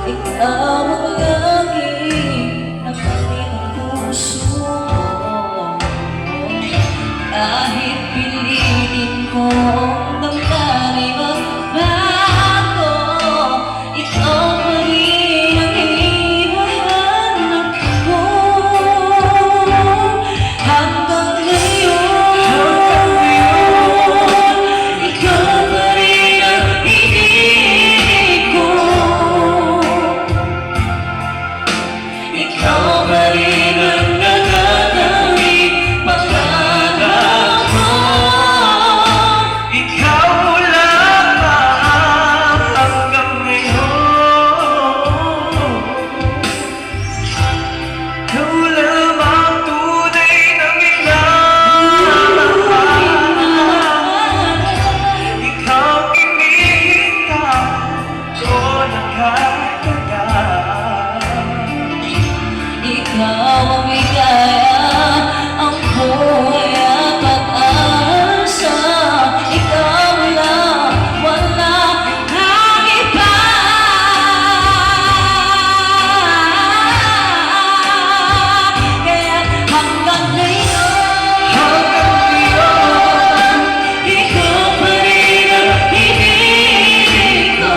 Ikaw ang laging nakating puso. Kahit pilitin kong damdamin magbago, ikaw pa rin ang hinahanap ko. Hanggang ngayon, ikaw pa rin ang hinihiling ko. Ikaw pa rin ang nagagawing pangarap ko. Ikaw lamang hanggang ngayon. Ikaw lamang tunay na minamahal. Ikaw inihintay ko ng kahit Ikaw ang bigaya, ang buhay at pag-asa. Ikaw lang, wala nang iba. Kaya hanggang ngayon, ikaw pa rin ang hinihiling ko.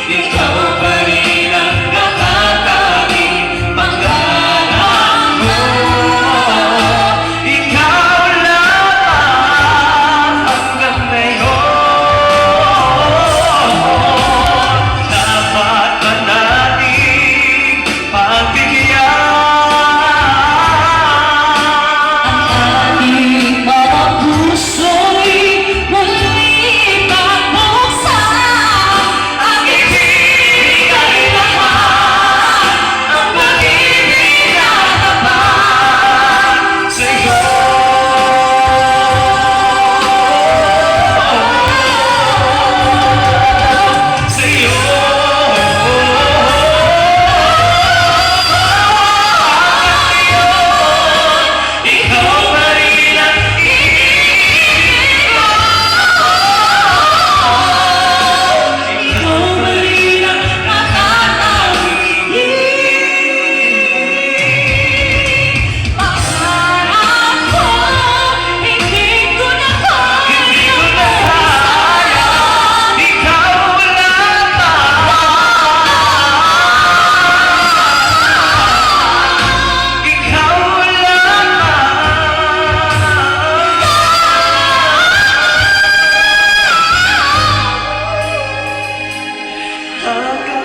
Ikaw pa rin ang nakatanging pangarap mo. Ikaw lamang hanggang ngayon. Dapat ba nating pagbigyan Ang ating mga puso'y muling magbuksan. Ang ibig ay lahat, ang pag-ibig na tapat sa'yo? Sa'yo. Ikaw pa rin ang Ikaw pa rin ang nakatanging pangarap ko. Hindi ko na hindi ko na kaya. kaya. Ikaw lamang. Ikaw lamang. Hanggang